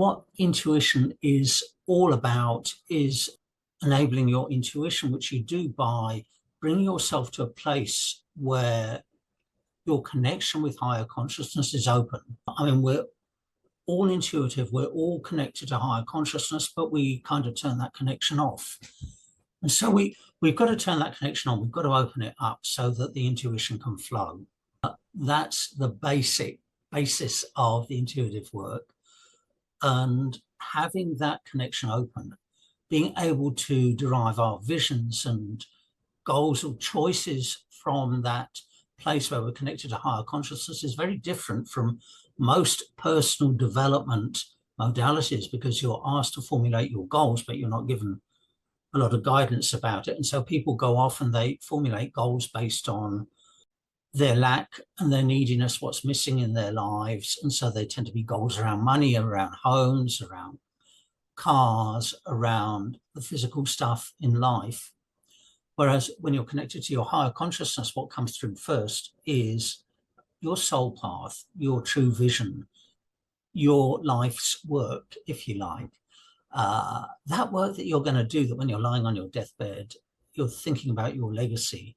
what intuition is all about is enabling your intuition, which you do by bringing yourself to a place where your connection with higher consciousness is open. I mean, we're all intuitive, we're all connected to higher consciousness, but we kind of turn that connection off. And so we've got to turn that connection on. We've got to open it up so that the intuition can flow. That's the basis of the intuitive work. And having that connection open, being able to derive our visions and goals or choices from that place where we're connected to higher consciousness is very different from most personal development modalities, because you're asked to formulate your goals, but you're not given a lot of guidance about it. And so people go off and they formulate goals based on their lack and their neediness, what's missing in their lives. And so they tend to be goals around money, around homes, around cars, around the physical stuff in life. Whereas when you're connected to your higher consciousness, what comes through first is your soul path, your true vision, your life's work, if you like. That work that you're going to do, that when you're lying on your deathbed, you're thinking about your legacy,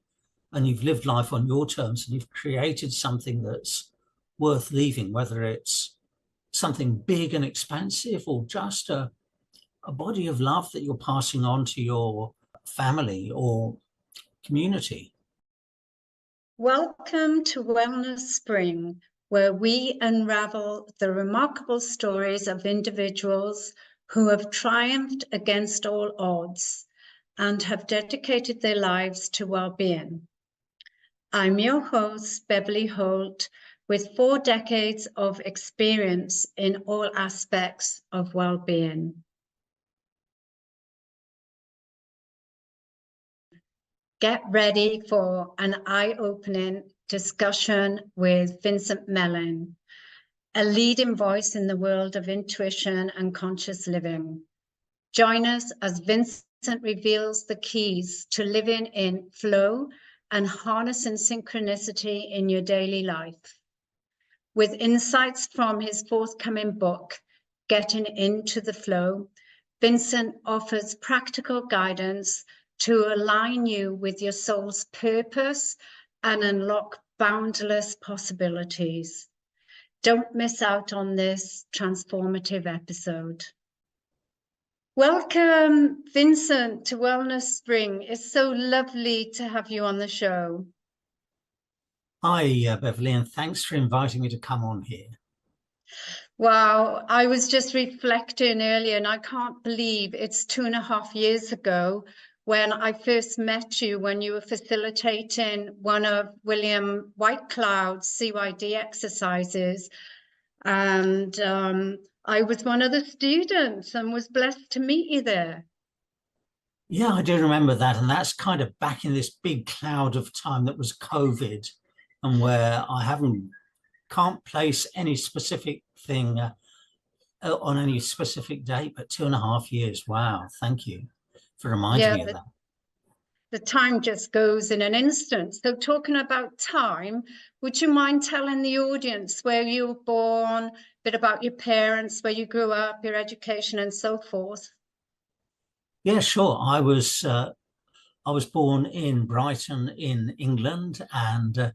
and you've lived life on your terms, and you've created something that's worth leaving, whether it's something big and expansive or just a body of love that you're passing on to your family or community. Welcome to Wellness Spring, where we unravel the remarkable stories of individuals who have triumphed against all odds and have dedicated their lives to well-being. I'm your host, Beverley Holt, with 4 decades of experience in all aspects of well-being. Get ready for an eye-opening discussion with Vincent Mellon, a leading voice in the world of intuition and conscious living. Join us as Vincent reveals the keys to living in flow and harnessing synchronicity in your daily life. With insights from his forthcoming book, Getting Into the Flow, Vincent offers practical guidance to align you with your soul's purpose and unlock boundless possibilities. Don't miss out on this transformative episode. Welcome, Vincent, to Wellness Spring. It's so lovely to have you on the show. Hi, Beverley, and thanks for inviting me to come on here. Wow, I was just reflecting earlier, and I can't believe it's 2.5 years ago when I first met you, when you were facilitating one of William Whitecloud's CYD exercises. And I was one of the students and was blessed to meet you there. Yeah, I do remember that. And that's kind of back in this big cloud of time that was COVID, and where I can't place any specific thing on any specific date, but 2.5 years. Wow, thank you for reminding me of that. The time just goes in an instant. So talking about time, would you mind telling the audience where you were born, a bit about your parents, where you grew up, your education and so forth? Yeah, sure. I was born in Brighton in England and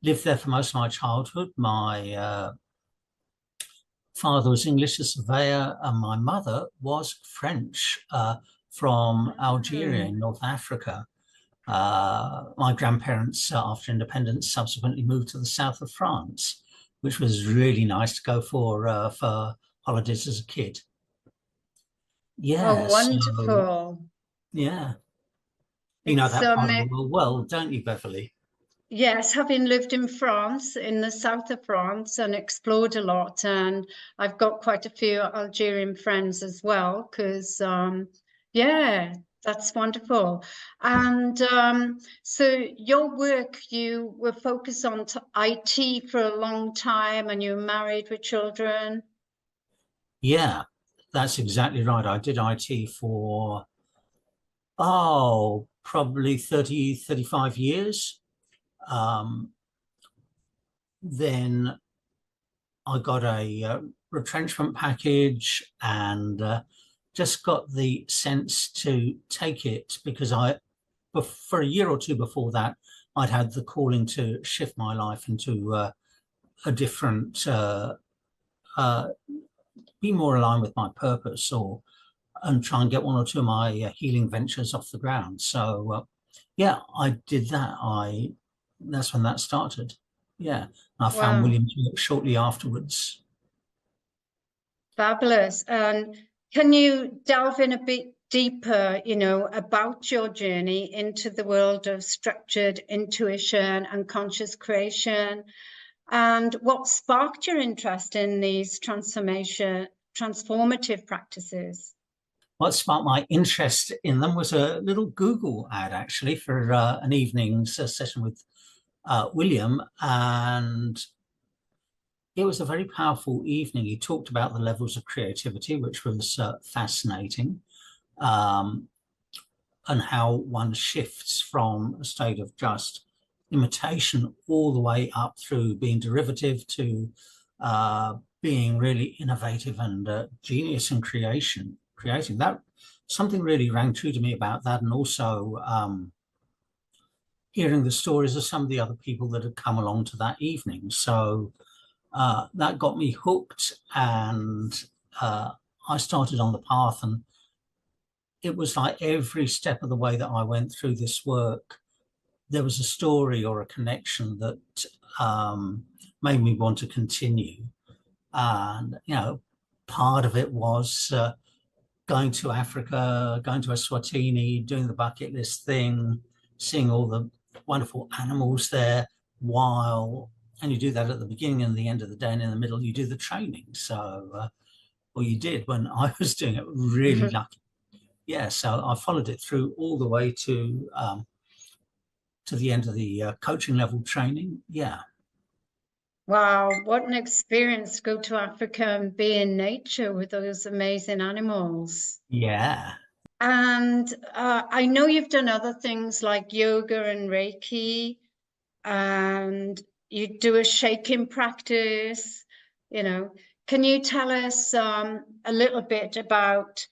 lived there for most of my childhood. My father was English, a surveyor, and my mother was French from Algeria in North Africa. My grandparents, after independence, subsequently moved to the south of France, which was really nice to go for holidays as a kid. Yeah. Oh, wonderful. So, yeah. You know that part of the world well, don't you, Beverley? Yes, having lived in France, in the south of France, and explored a lot. And I've got quite a few Algerian friends as well, because, yeah, that's wonderful. And so your work, you were focused on IT for a long time, and you were married with children. Yeah, that's exactly right. I did IT for, probably 30, 35 years. Then I got a retrenchment package and just got the sense to take it because for a year or two before that, I'd had the calling to shift my life into a different, be more aligned with my purpose, or and try and get one or two of my healing ventures off the ground. So yeah, I did that. That's when that started. Yeah, and I found Wow, William shortly afterwards. fabulous. And can you delve in a bit deeper, about your journey into the world of structured intuition and conscious creation? And what sparked your interest in these transformative practices? What sparked my interest in them was a little Google ad actually for an evening's session with William, and it was a very powerful evening. He talked about the levels of creativity, which was fascinating, um, and how one shifts from a state of just imitation all the way up through being derivative to being really innovative and genius in creating that. Something really rang true to me about that, and also hearing the stories of some of the other people that had come along to that evening. So that got me hooked, and I started on the path. And it was like every step of the way that I went through this work, there was a story or a connection that made me want to continue. And, part of it was going to Africa, going to Eswatini, doing the bucket list thing, seeing all the wonderful animals there and you do that at the beginning and the end of the day, and in the middle you do the training. So, well, you did when I was doing it, really lucky. Yeah, so I followed it through all the way to the end of the coaching level training. Yeah. Wow, what an experience to go to Africa and be in nature with those amazing animals. Yeah. And I know you've done other things like yoga and Reiki, and you do a shaking practice, you know. Can you tell us a little bit about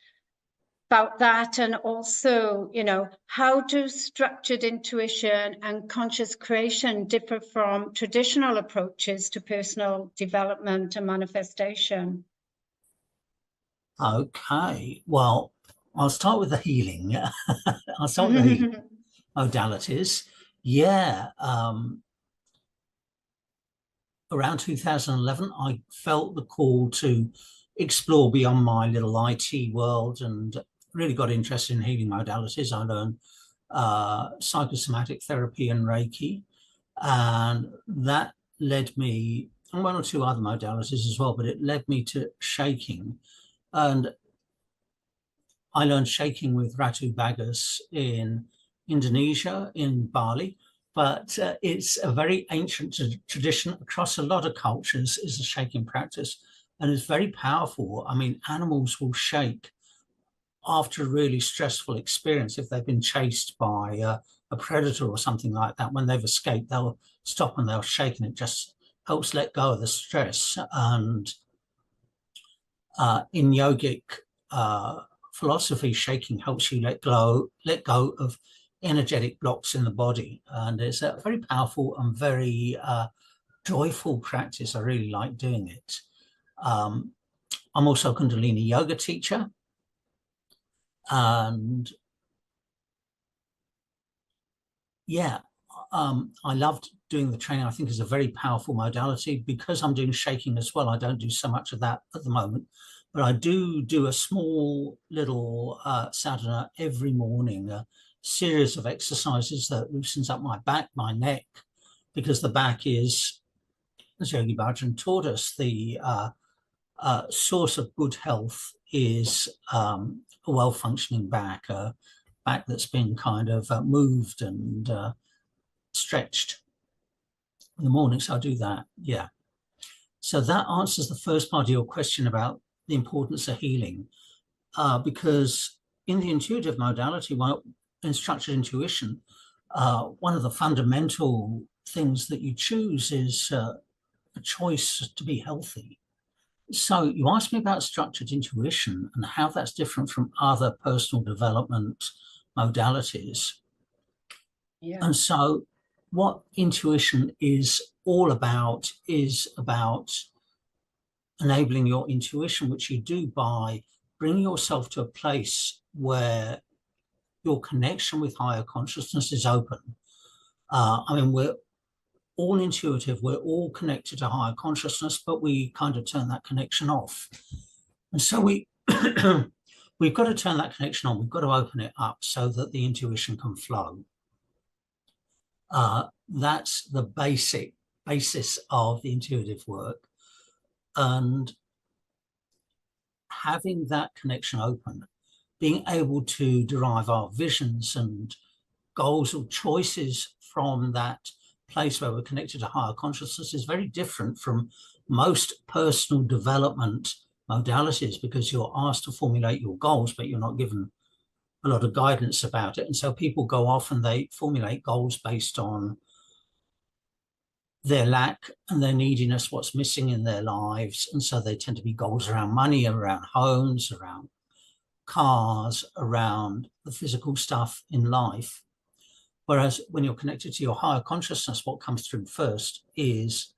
that, and also, how do structured intuition and conscious creation differ from traditional approaches to personal development and manifestation? Okay. Well, I'll start with the healing. I'll start with the healing modalities. Yeah. Around 2011, I felt the call to explore beyond my little IT world and really got interested in healing modalities. I learned psychosomatic therapy and Reiki, and that led me, and one or two other modalities as well, but it led me to shaking. And I learned shaking with Ratu Bagus in Indonesia, in Bali, but it's a very ancient tradition across a lot of cultures is the shaking practice, and it's very powerful. I mean, animals will shake after a really stressful experience. If they've been chased by a predator or something like that, when they've escaped, they'll stop and they'll shake, and it just helps let go of the stress. And in yogic philosophy, shaking helps you let go of energetic blocks in the body, and it's a very powerful and very joyful practice. I really like doing it. I'm also a Kundalini yoga teacher, and yeah, I loved doing the training. I think is a very powerful modality. Because I'm doing shaking as well, I don't do so much of that at the moment, but I do a small little sadhana every morning, a series of exercises that loosens up my back, my neck, because the back is, as Yogi Bhajan taught us, the source of good health is a well-functioning back, a back that's been kind of moved and stretched in the morning. So I do that. Yeah. So that answers the first part of your question about the importance of healing, because in the intuitive modality, in structured intuition, one of the fundamental things that you choose is a choice to be healthy. So you asked me about structured intuition and how that's different from other personal development modalities. Yeah. And so what intuition is about enabling your intuition, which you do by bringing yourself to a place where your connection with higher consciousness is open. I mean, we're all intuitive, we're all connected to higher consciousness, but we kind of turn that connection off. And so we've got to turn that connection on. We've got to open it up so that the intuition can flow. That's the basis of the intuitive work. And having that connection open, being able to derive our visions and goals or choices from that place where we're connected to higher consciousness is very different from most personal development modalities, because you're asked to formulate your goals, but you're not given a lot of guidance about it. And so people go off and they formulate goals based on their lack and their neediness, what's missing in their lives. And so they tend to be goals around money, around homes, around cars, around the physical stuff in life. Whereas when you're connected to your higher consciousness, what comes through first is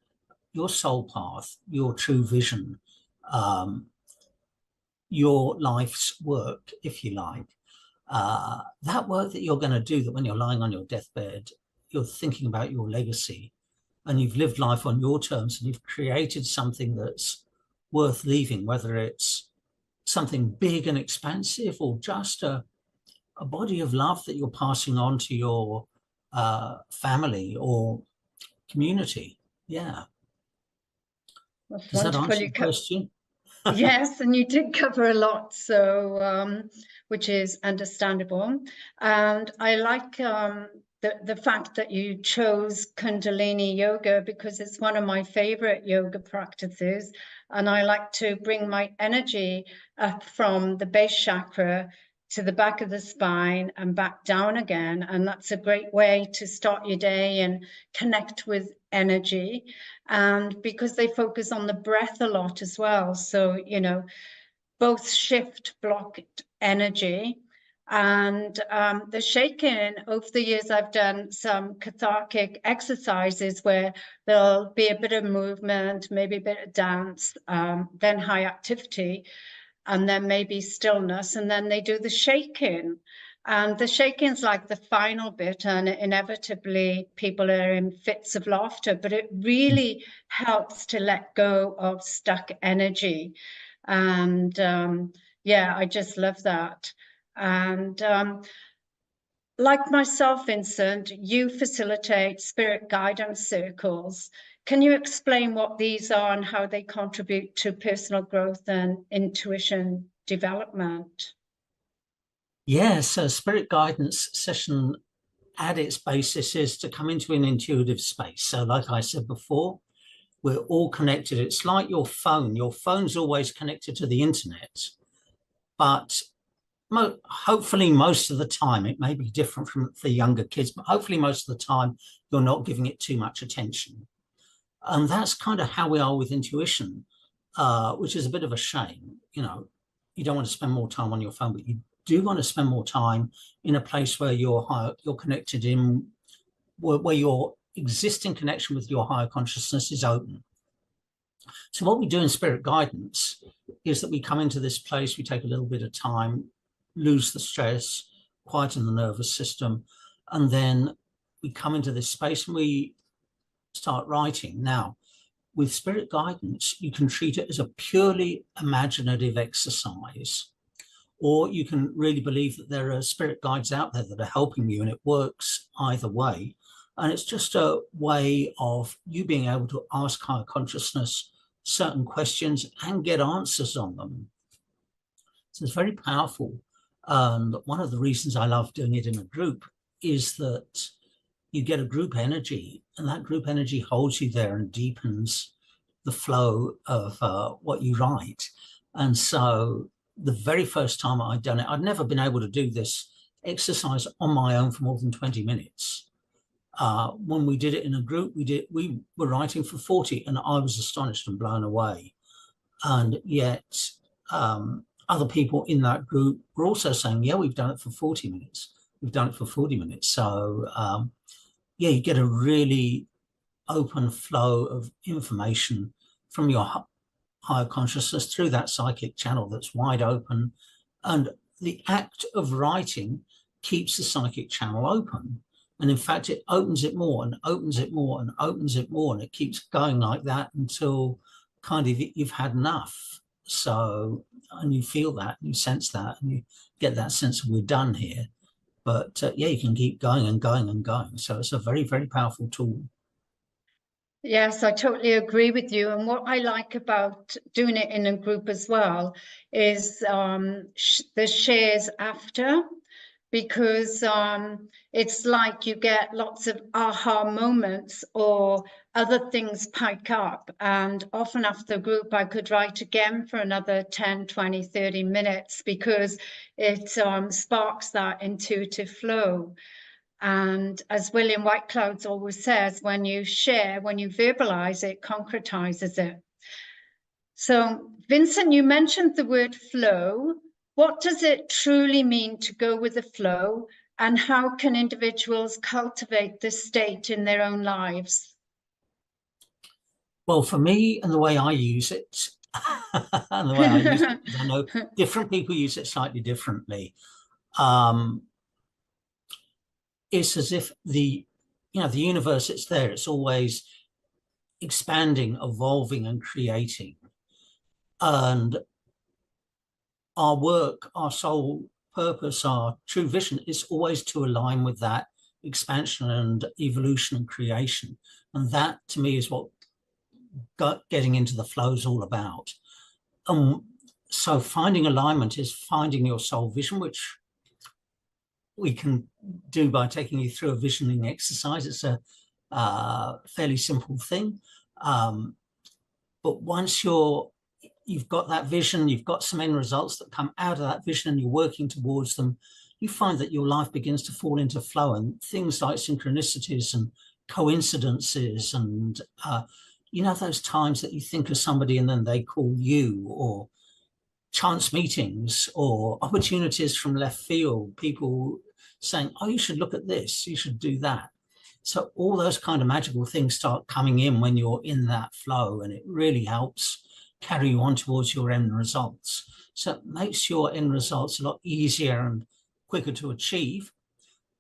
your soul path, your true vision, your life's work, if you like. That work that you're going to do, that when you're lying on your deathbed, you're thinking about your legacy, and you've lived life on your terms, and you've created something that's worth leaving, whether it's something big and expansive or just a body of love that you're passing on to your family or community. Yeah. That's Does that wonderful. answer the question? Yes, and you did cover a lot, so which is understandable. And I like the fact that you chose Kundalini yoga, because it's one of my favorite yoga practices. And I like to bring my energy up from the base chakra to the back of the spine and back down again. And that's a great way to start your day and connect with energy. And because they focus on the breath a lot as well. So, you know, both shift blocked energy and the shaking. Over the years, I've done some cathartic exercises where there'll be a bit of movement, maybe a bit of dance, then high activity, and then maybe stillness, and then they do the shaking. And the shaking's like the final bit, and inevitably people are in fits of laughter, but it really helps to let go of stuck energy. And yeah, I just love that. And like myself, Vincent, you facilitate spirit guidance circles. Can you explain what these are and how they contribute to personal growth and intuition development? Yes, a spirit guidance session at its basis is to come into an intuitive space. So like I said before, we're all connected. It's like your phone. Your phone's always connected to the internet, but hopefully most of the time, it may be different for younger kids, but hopefully most of the time you're not giving it too much attention. And that's kind of how we are with intuition, which is a bit of a shame. You know, you don't want to spend more time on your phone, but you do want to spend more time in a place where you're connected in, where your existing connection with your higher consciousness is open. So what we do in spirit guidance is that we come into this place, we take a little bit of time, lose the stress, quieten the nervous system, and then we come into this space and we start writing. Now, with spirit guidance, you can treat it as a purely imaginative exercise, or you can really believe that there are spirit guides out there that are helping you, and it works either way. And it's just a way of you being able to ask higher consciousness certain questions and get answers on them. So it's very powerful. And one of the reasons I love doing it in a group is that you get a group energy, and that group energy holds you there and deepens the flow of what you write. And so the very first time I'd done it, I'd never been able to do this exercise on my own for more than 20 minutes. When we did it in a group, we were writing for 40, and I was astonished and blown away. And yet other people in that group were also saying, yeah, we've done it for 40 minutes. We've done it for 40 minutes. So yeah, you get a really open flow of information from your higher consciousness through that psychic channel that's wide open. And the act of writing keeps the psychic channel open. And in fact, it opens it more and opens it more and opens it more. And it keeps going like that until kind of you've had enough. So, and you feel that, you sense that, and you get that sense of we're done here. But yeah, you can keep going and going and going. So it's a very, very powerful tool. Yes, I totally agree with you. And what I like about doing it in a group as well is the shares after, because it's like you get lots of aha moments or other things pike up. And often after the group, I could write again for another 10, 20, 30 minutes because it sparks that intuitive flow. And as William Whitecloud always says, when you share, when you verbalize it, concretizes it. So, Vincent, you mentioned the word flow. What does it truly mean to go with the flow? And how can individuals cultivate this state in their own lives? Well, for me and the way I use it, and the way I use it, I know different people use it slightly differently. It's as if the universe, it's there, it's always expanding, evolving and creating. And our work, our sole purpose, our true vision is always to align with that expansion and evolution and creation. And that to me is what getting into the flow is all about. So finding alignment is finding your soul vision, which we can do by taking you through a visioning exercise. It's a fairly simple thing. But once you've got that vision, you've got some end results that come out of that vision and you're working towards them, you find that your life begins to fall into flow, and things like synchronicities and coincidences and those times that you think of somebody and then they call you, or chance meetings or opportunities from left field, people saying, oh, you should look at this, you should do that. So all those kind of magical things start coming in when you're in that flow, and it really helps carry you on towards your end results. So it makes your end results a lot easier and quicker to achieve.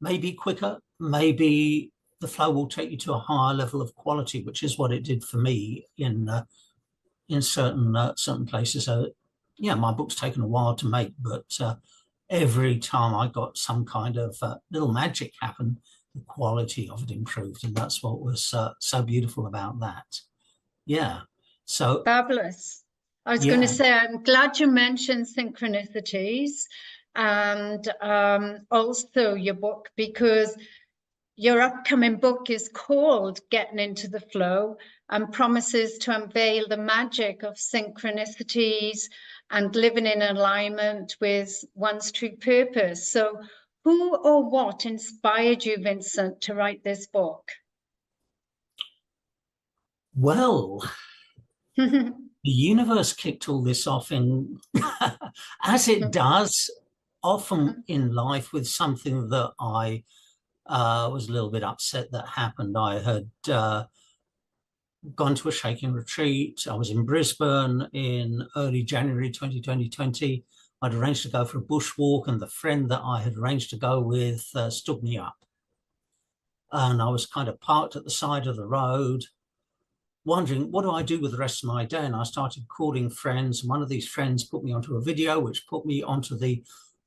Maybe quicker, maybe the flow will take you to a higher level of quality, which is what it did for me in certain places. So yeah, my book's taken a while to make, but every time I got some kind of little magic happen, the quality of it improved, and that's what was so beautiful about that. Yeah. So fabulous. I was going to say, I'm glad you mentioned synchronicities and also your book, because your upcoming book is called Getting into the Flow and promises to unveil the magic of synchronicities and living in alignment with one's true purpose. So who or what inspired you, Vincent, to write this book? Well, the universe kicked all this off in, as it does often in life, with something that I was a little bit upset that happened. I had gone to a shaking retreat. I was in Brisbane in early January 2020. I'd arranged to go for a bushwalk, and the friend that I had arranged to go with stood me up. And I was kind of parked at the side of the road, wondering, what do I do with the rest of my day? And I started calling friends. And one of these friends put me onto a video, which put me onto the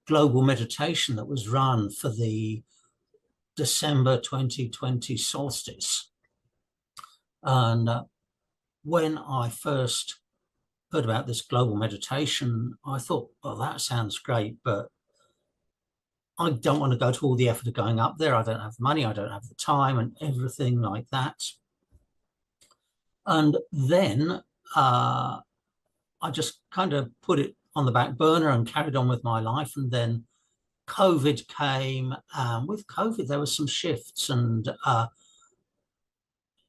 global meditation that was run for the December 2020 solstice. And when I first heard about this global meditation, I thought, well, that sounds great, but I don't want to go to all the effort of going up there. I don't have money, I don't have the time and everything like that. And then I just kind of put it on the back burner and carried on with my life. And then COVID came. With COVID, there were some shifts, and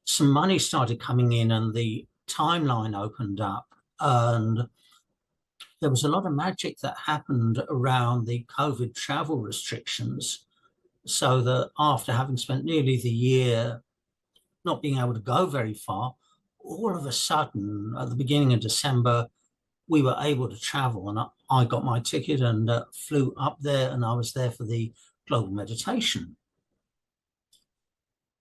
some money started coming in and the timeline opened up, and there was a lot of magic that happened around the COVID travel restrictions. So that after having spent nearly the year not being able to go very far, all of a sudden, at the beginning of December, we were able to travel, and I got my ticket and flew up there, and I was there for the global meditation.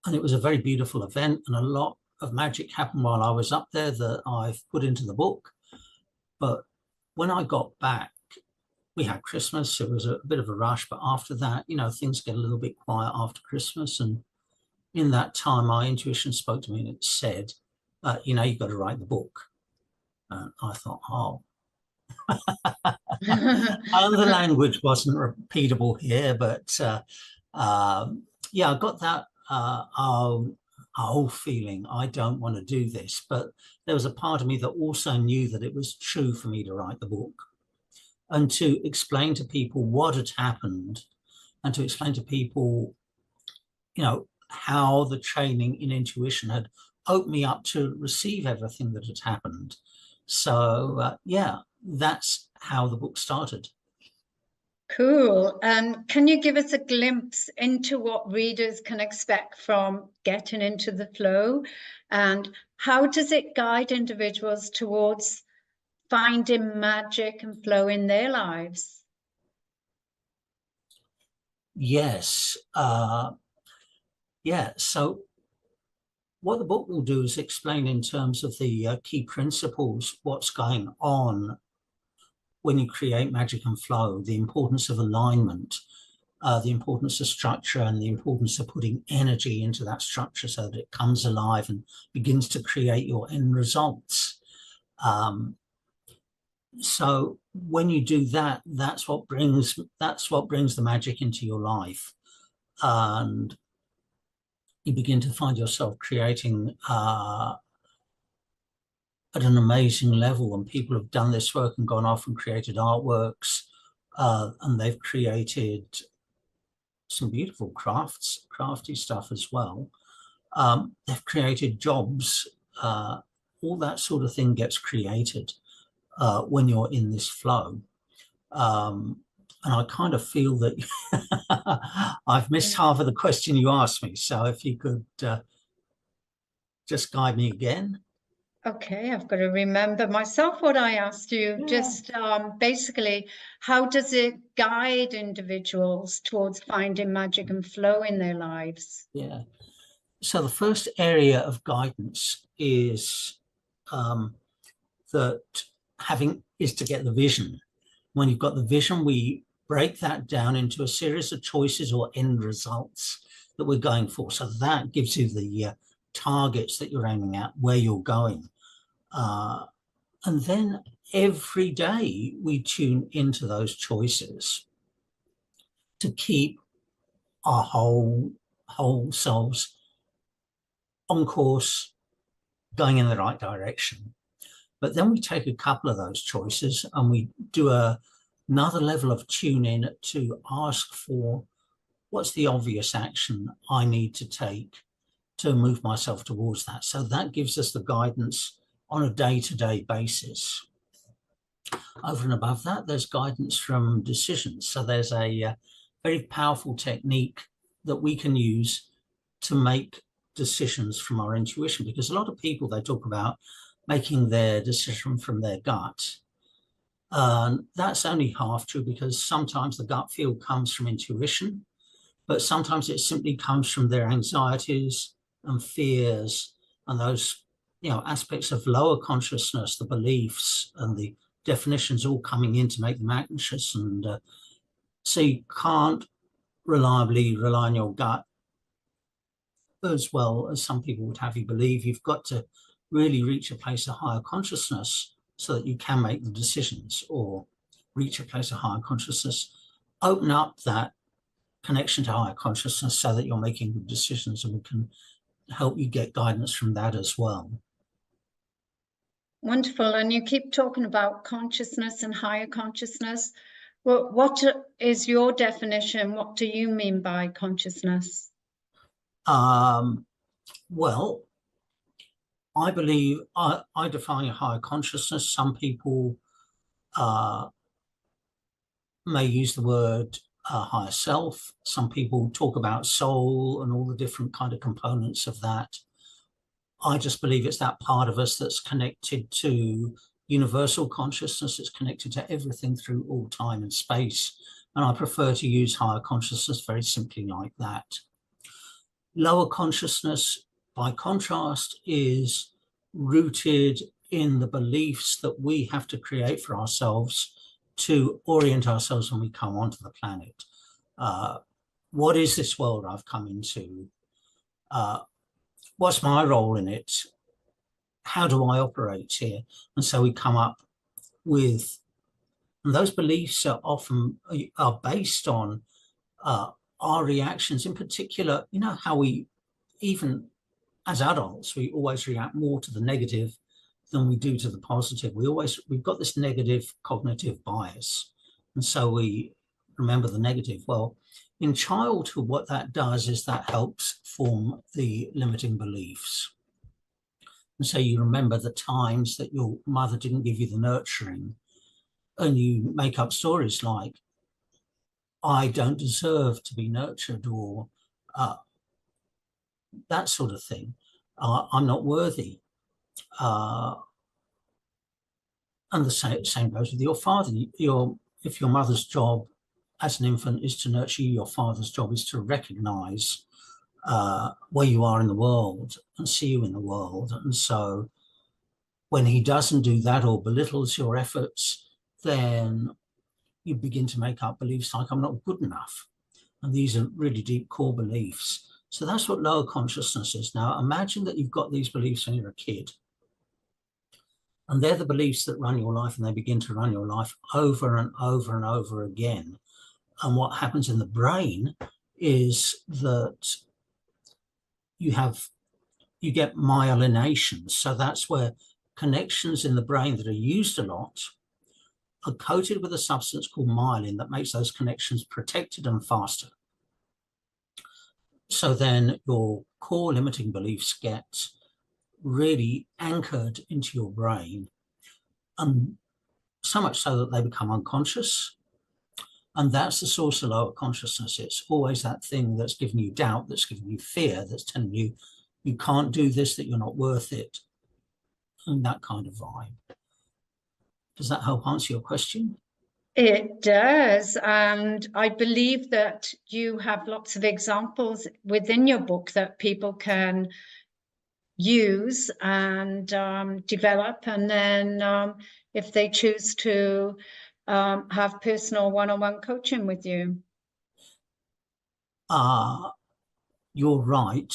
And it was a very beautiful event, and a lot of magic happened while I was up there that I've put into the book. But when I got back, we had Christmas. It was a bit of a rush, but after that, things get a little bit quiet after Christmas. And in that time, my intuition spoke to me and it said, you've got to write the book. And I thought, oh, and the language wasn't repeatable here, but yeah, I got that whole feeling, I don't want to do this. But there was a part of me that also knew that it was true for me to write the book and to explain to people what had happened and to explain to people, how the training in intuition had opened me up to receive everything that had happened. So, yeah, that's how the book started. Cool. And can you give us a glimpse into what readers can expect from getting into the flow? And how does it guide individuals towards finding magic and flow in their lives? Yes. Yeah. So what the book will do is explain in terms of the key principles, what's going on when you create magic and flow, the importance of alignment, the importance of structure, and the importance of putting energy into that structure so that it comes alive and begins to create your end results. So when you do that, that's what brings the magic into your life, and you begin to find yourself creating at an amazing level. And people have done this work and gone off and created artworks, and they've created some beautiful crafty stuff as well. They've created jobs. All that sort of thing gets created when you're in this flow. And I kind of feel that I've missed half of the question you asked me. So if you could just guide me again. Okay, I've got to remember myself what I asked you. Yeah. Just basically, how does it guide individuals towards finding magic and flow in their lives? Yeah. So the first area of guidance is to get the vision. When you've got the vision, we break that down into a series of choices or end results that we're going for. So that gives you the targets that you're aiming at, where you're going. And then every day we tune into those choices to keep our whole selves on course, going in the right direction. But then we take a couple of those choices and we do another level of tune in to ask for, what's the obvious action I need to take to move myself towards that? So that gives us the guidance on a day-to-day basis. Over and above that, there's guidance from decisions. So there's a very powerful technique that we can use to make decisions from our intuition, because a lot of people, they talk about making their decision from their gut. That's only half true, because sometimes the gut feel comes from intuition, but sometimes it simply comes from their anxieties and fears and those aspects of lower consciousness, the beliefs and the definitions all coming in to make them anxious. And so you can't reliably rely on your gut as well as some people would have you believe. You've got to really reach a place of higher consciousness so that you can make the decisions, or reach a place of higher consciousness, open up that connection to higher consciousness so that you're making good decisions, and we can help you get guidance from that as well. Wonderful. And you keep talking about consciousness and higher consciousness. Well, what is your definition? What do you mean by consciousness? Well, I believe I define a higher consciousness. Some people may use the word higher self. Some people talk about soul and all the different kind of components of that. I just believe it's that part of us that's connected to universal consciousness. It's connected to everything through all time and space. And I prefer to use higher consciousness very simply like that. Lower consciousness, by contrast, is rooted in the beliefs that we have to create for ourselves to orient ourselves when we come onto the planet. What is this world I've come into? What's my role in it? How do I operate here? And so we come up with, and those beliefs are often based on our reactions. In particular, you know how we, even as adults, we always react more to the negative than we do to the positive. We've got this negative cognitive bias, and so we remember the negative. Well, in childhood, what that does is that helps form the limiting beliefs. And so you remember the times that your mother didn't give you the nurturing, and you make up stories like, I don't deserve to be nurtured, or that sort of thing. I'm not worthy. And the same goes with your father. If your mother's job as an infant is to nurture you, your father's job is to recognize where you are in the world and see you in the world. And so when he doesn't do that or belittles your efforts, then you begin to make up beliefs like, I'm not good enough. And these are really deep core beliefs. So that's what lower consciousness is. Now, imagine that you've got these beliefs when you're a kid. And they're the beliefs that run your life, and they begin to run your life over and over and over again. And what happens in the brain is that you get myelination. So that's where connections in the brain that are used a lot are coated with a substance called myelin that makes those connections protected and faster. So then your core limiting beliefs get really anchored into your brain, and so much so that they become unconscious. And that's the source of lower consciousness. It's always that thing that's giving you doubt, that's giving you fear, that's telling you you can't do this, that you're not worth it, and that kind of vibe. Does that help answer your question? It does. And I believe that you have lots of examples within your book that people can use and develop. And then if they choose to have personal one-on-one coaching with you. You're right,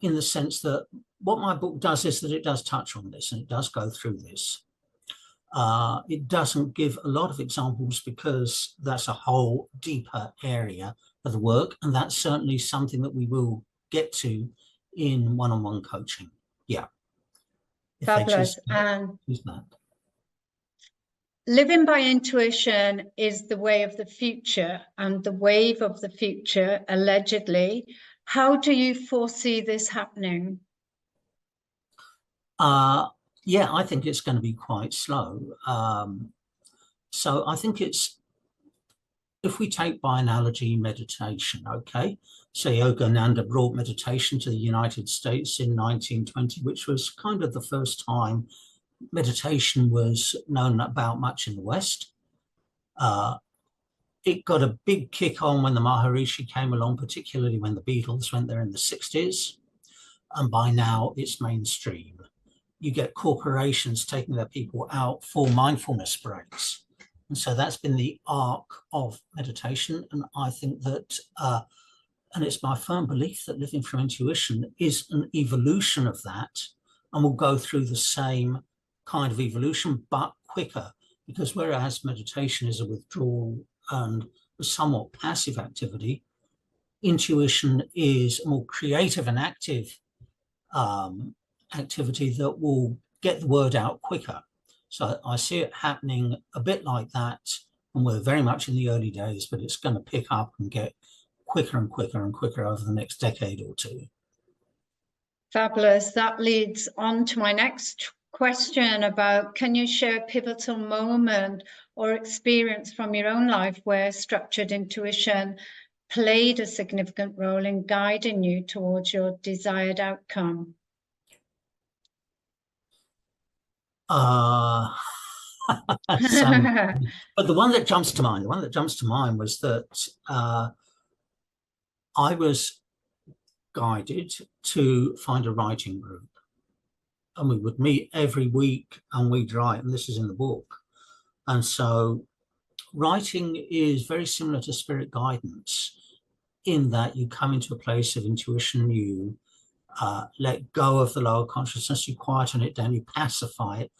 in the sense that what my book does is that it does touch on this and it does go through this. It doesn't give a lot of examples because that's a whole deeper area of the work, and that's certainly something that we will get to in one-on-one coaching. Yeah. Fabulous. And living by intuition is the way of the future and the wave of the future, allegedly. How do you foresee this happening? Yeah, I think it's going to be quite slow. So I think if we take by analogy meditation, okay? So Yogananda brought meditation to the United States in 1920, which was kind of the first time meditation was known about much in the West. It got a big kick on when the Maharishi came along, particularly when the Beatles went there in the 60s. And by now it's mainstream. You get corporations taking their people out for mindfulness breaks. And so that's been the arc of meditation. And I think that, and it's my firm belief that living from intuition is an evolution of that, and will go through the same kind of evolution, but quicker. Because whereas meditation is a withdrawal and a somewhat passive activity, intuition is a more creative and active activity that will get the word out quicker. So I see it happening a bit like that, and we're very much in the early days, but it's going to pick up and get quicker and quicker and quicker over the next decade or two. Fabulous. That leads on to my next question about, can you share a pivotal moment or experience from your own life where structured intuition played a significant role in guiding you towards your desired outcome? So, but the one that jumps to mind, was that I was guided to find a writing group, and we would meet every week and we'd write, and this is in the book. And so writing is very similar to spirit guidance in that you come into a place of intuition, you let go of the lower consciousness, you quieten it down, you pacify it,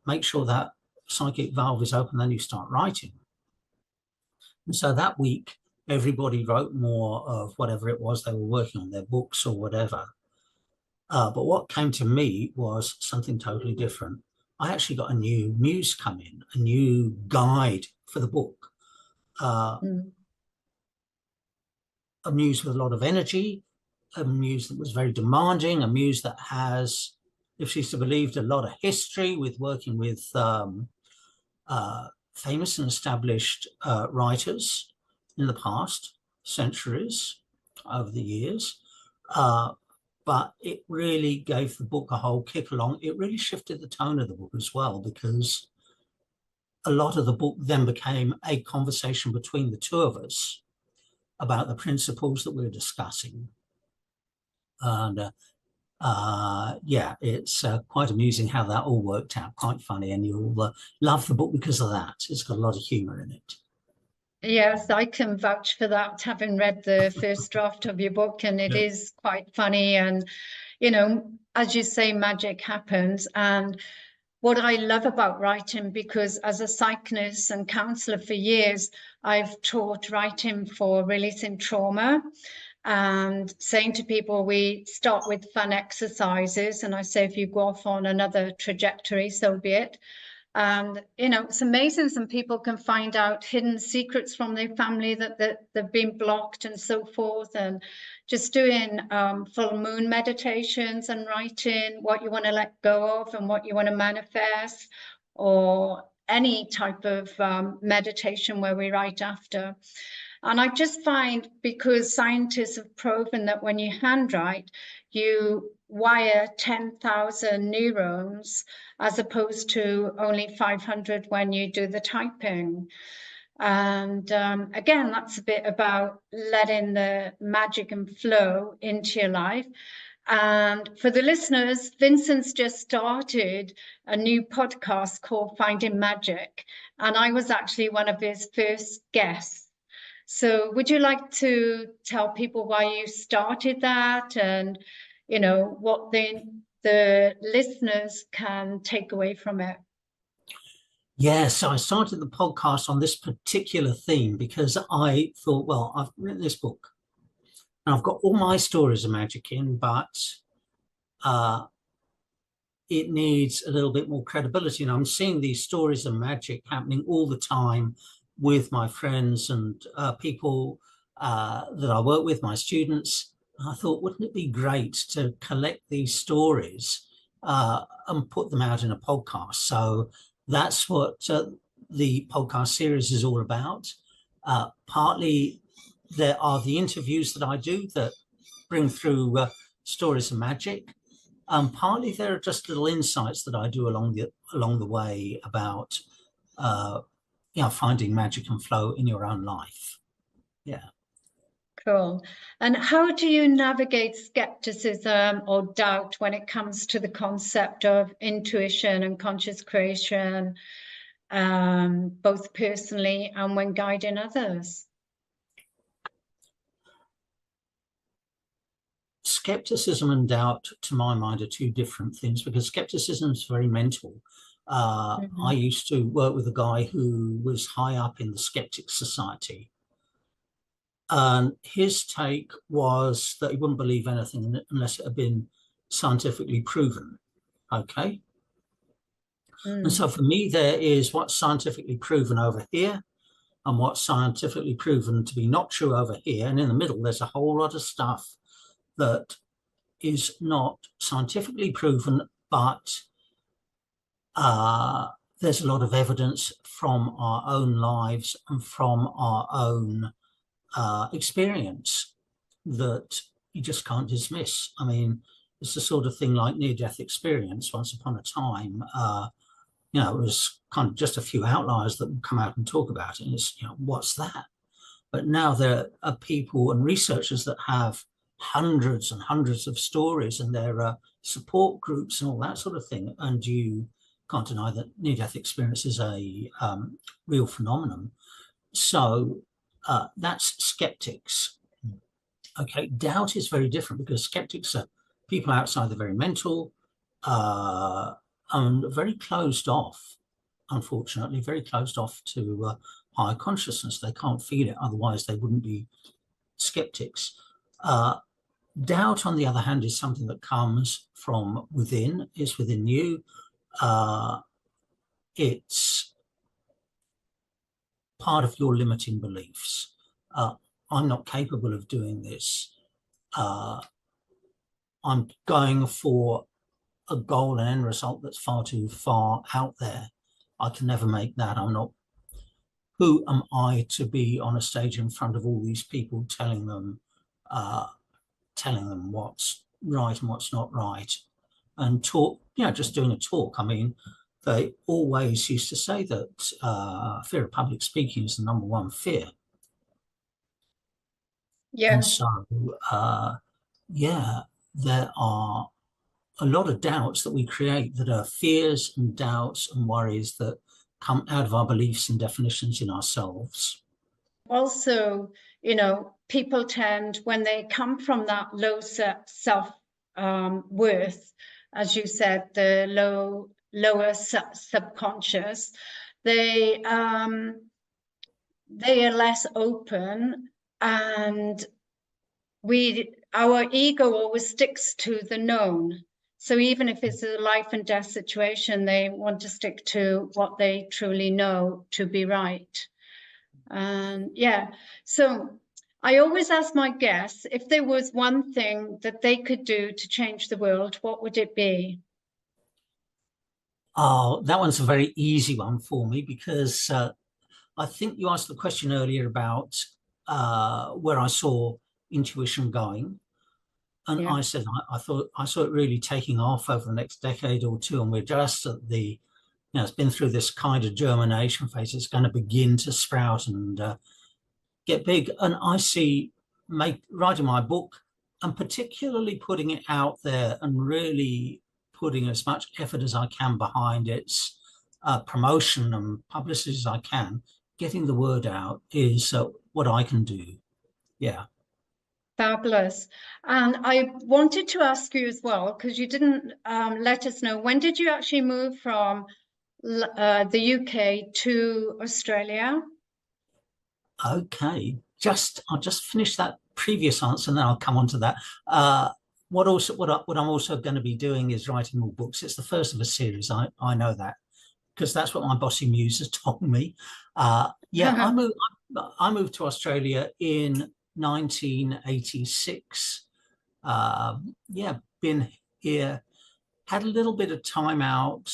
make sure that psychic valve is open, then you start writing. And so that week, everybody wrote more of whatever it was they were working on, their books or whatever. But what came to me was something totally different. I actually got a new muse come in, a new guide for the book. A muse with a lot of energy, a muse that was very demanding, a muse that has, if she's to believe, a lot of history with working with famous and established writers in the past centuries, over the years. But it really gave the book a whole kick along. It really shifted the tone of the book as well, because a lot of the book then became a conversation between the two of us about the principles that we were discussing. And yeah, it's quite amusing how that all worked out, quite funny. And you'll love the book because of that. It's got a lot of humor in it. Yes, I can vouch for that, having read the first draft of your book, and it is quite funny. And, you know, as you say, magic happens. And what I love about writing, because as a psychologist and counselor for years, I've taught writing for releasing trauma and saying to people, we start with fun exercises. And I say, if you go off on another trajectory, so be it. And, you know, it's amazing. Some people can find out hidden secrets from their family that they've been blocked and so forth. And just doing full moon meditations and writing what you want to let go of and what you want to manifest, or any type of meditation where we write after. And I just find, because scientists have proven that when you handwrite, you wire 10,000 neurons as opposed to only 500 when you do the typing. And again, that's a bit about letting the magic and flow into your life. And for the listeners, Vincent's just started a new podcast called Finding Magic, and I was actually one of his first guests. So would you like to tell people why you started that, and, you know, what the listeners can take away from it? Yeah, so I started the podcast on this particular theme because I thought, well, I've written this book and I've got all my stories of magic in, but it needs a little bit more credibility. And I'm seeing these stories of magic happening all the time with my friends and people that I work with, my students. And I thought, wouldn't it be great to collect these stories and put them out in a podcast? So that's what the podcast series is all about. Partly there are the interviews that I do that bring through stories of magic. Partly there are just little insights that I do along the way about finding magic and flow in your own life. Yeah. Cool. And how do you navigate skepticism or doubt when it comes to the concept of intuition and conscious creation, both personally and when guiding others? Skepticism and doubt, to my mind, are two different things, because skepticism is very mental. I used to work with a guy who was high up in the Skeptic Society. And his take was that he wouldn't believe anything unless it had been scientifically proven. Okay. And so for me, there is what's scientifically proven over here and what's scientifically proven to be not true over here. And in the middle, there's a whole lot of stuff that is not scientifically proven, but there's a lot of evidence from our own lives and from our own experience that you just can't dismiss. I mean, it's the sort of thing like near-death experience. Once upon a time, it was kind of just a few outliers that would come out and talk about it. And it's, what's that? But now there are people and researchers that have hundreds and hundreds of stories, and there are support groups and all that sort of thing. And you can't deny that near-death experience is a real phenomenon. So that's skeptics. Okay, doubt is very different, because skeptics are people outside the very mental and very closed off, unfortunately, very closed off to higher consciousness. They can't feel it, otherwise they wouldn't be skeptics. Doubt, on the other hand, is something that comes from within, is within you. It's part of your limiting beliefs. I'm not capable of doing this. I'm going for a goal and end result that's far too far out there. I can never make that. I'm not. Who am I to be on a stage in front of all these people telling them what's right and what's not right, and talk, just doing a talk. I mean, they always used to say that fear of public speaking is the number one fear. Yeah. And so, there are a lot of doubts that we create that are fears and doubts and worries that come out of our beliefs and definitions in ourselves. Also, people tend, when they come from that low self worth, as you said, the lower subconscious, they are less open, and our ego always sticks to the known. So even if it's a life and death situation, they want to stick to what they truly know to be right. And so I always ask my guests, if there was one thing that they could do to change the world, what would it be? Oh, that one's a very easy one for me, because I think you asked the question earlier about where I saw intuition going. And I said, I thought I saw it really taking off over the next decade or two. And we're just at the, it's been through this kind of germination phase. It's going to begin to sprout and get big. And I see writing my book, and particularly putting it out there and really putting as much effort as I can behind its promotion and publicity as I can, getting the word out is what I can do. Yeah. Fabulous. And I wanted to ask you as well, because you didn't let us know, when did you actually move from the UK to Australia? Okay, I'll just finish that previous answer, and then I'll come on to that. What I'm also going to be doing is writing more books. It's the first of a series. I know that, because that's what my bossy muse has told me. I moved to Australia in 1986. Been here, had a little bit of time out,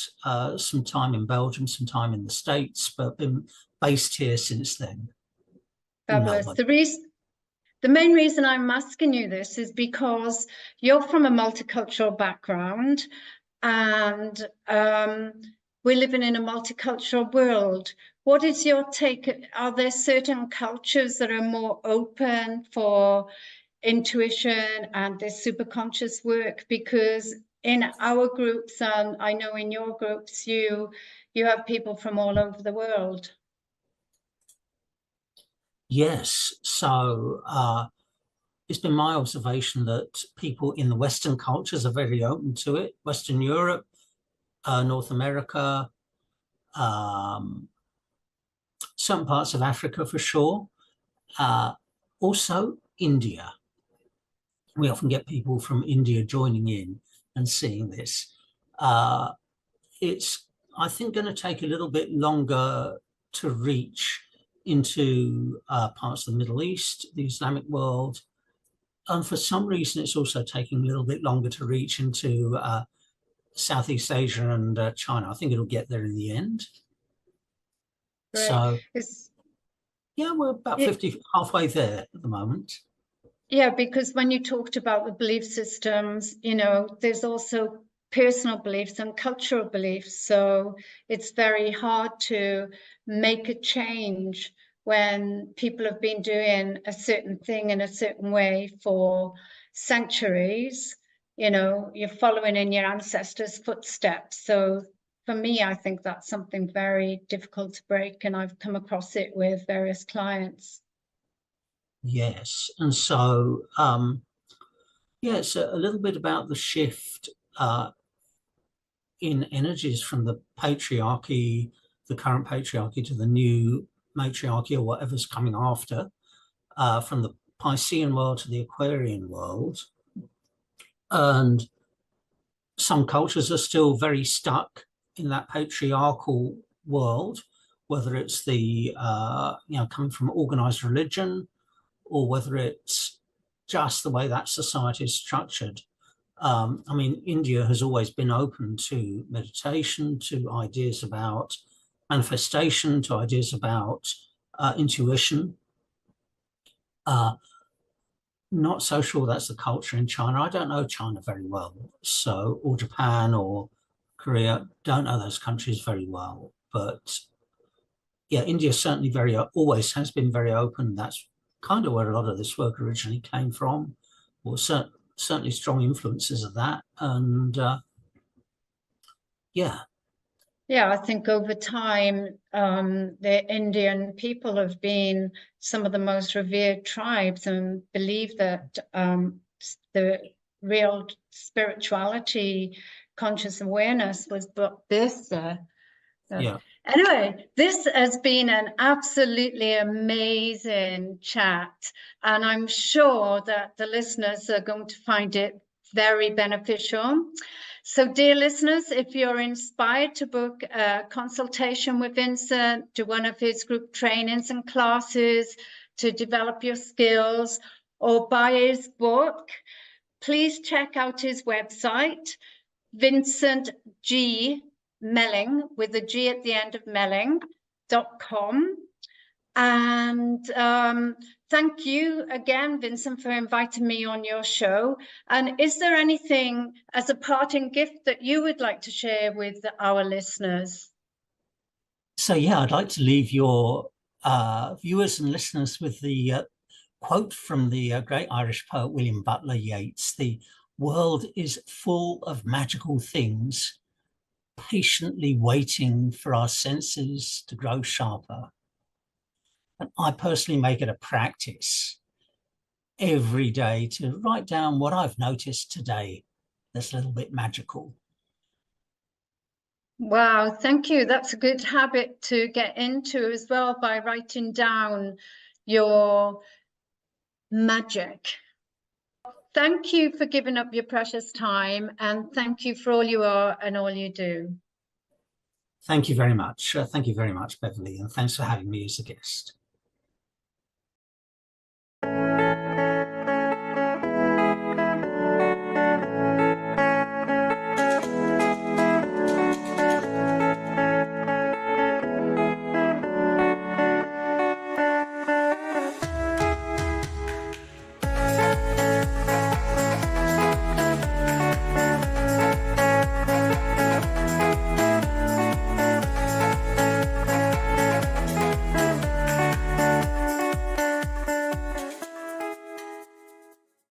some time in Belgium, some time in the States, but been based here since then. Fabulous. The main reason I'm asking you this is because you're from a multicultural background, and we're living in a multicultural world. What is your take? Are there certain cultures that are more open for intuition and this superconscious work? Because in our groups, and I know in your groups, you have people from all over the world. Yes. So it's been my observation that people in the Western cultures are very open to it. Western Europe, North America, some parts of Africa for sure. Also India. We often get people from India joining in and seeing this. It's, I think, going to take a little bit longer to reach into parts of the Middle East, the Islamic world, And for some reason, it's also taking a little bit longer to reach into Southeast Asia and China. I think it'll get there in the end. Right. So, yeah, we're about 50, halfway there at the moment. Yeah, because when you talked about the belief systems, you know, there's also personal beliefs and cultural beliefs. So it's very hard to make a change when people have been doing a certain thing in a certain way for centuries. You know, you're following in your ancestors' footsteps. So for me, I think that's something very difficult to break, and I've come across it with various clients. Yes. And so, yeah, it's a little bit about the shift in energies from the patriarchy, the current patriarchy, to the new matriarchy or whatever's coming after, from the Piscean world to the Aquarian world. And some cultures are still very stuck in that patriarchal world, whether it's the, coming from organized religion, or whether it's just the way that society is structured. I mean, India has always been open to meditation, to ideas about manifestation, to ideas about intuition. Not so sure that's the culture in China. I don't know China very well, so, or Japan or Korea. Don't know those countries very well, but yeah, India certainly always has been very open. That's kind of where a lot of this work originally came from, or certainly strong influences of that. And yeah. Yeah, I think over time, the Indian people have been some of the most revered tribes and believe that the real spirituality, conscious awareness was birthed there. Yeah. Anyway, this has been an absolutely amazing chat, and I'm sure that the listeners are going to find it very beneficial. So, dear listeners, if you're inspired to book a consultation with Vincent, do one of his group trainings and classes to develop your skills, or buy his book, please check out his website, Vincent G. Melling, with a G at the end of Melling.com. And thank you again, Vincent, for inviting me on your show. And is there anything as a parting gift that you would like to share with our listeners? So yeah, I'd like to leave your viewers and listeners with the quote from the great Irish poet William Butler Yeats: "The world is full of magical things, patiently waiting for our senses to grow sharper." And I personally make it a practice every day to write down what I've noticed today that's a little bit magical. Wow, thank you. That's a good habit to get into as well, by writing down your magic. Thank you for giving up your precious time, and thank you for all you are and all you do. Thank you very much. Thank you very much, Beverley, and thanks for having me as a guest.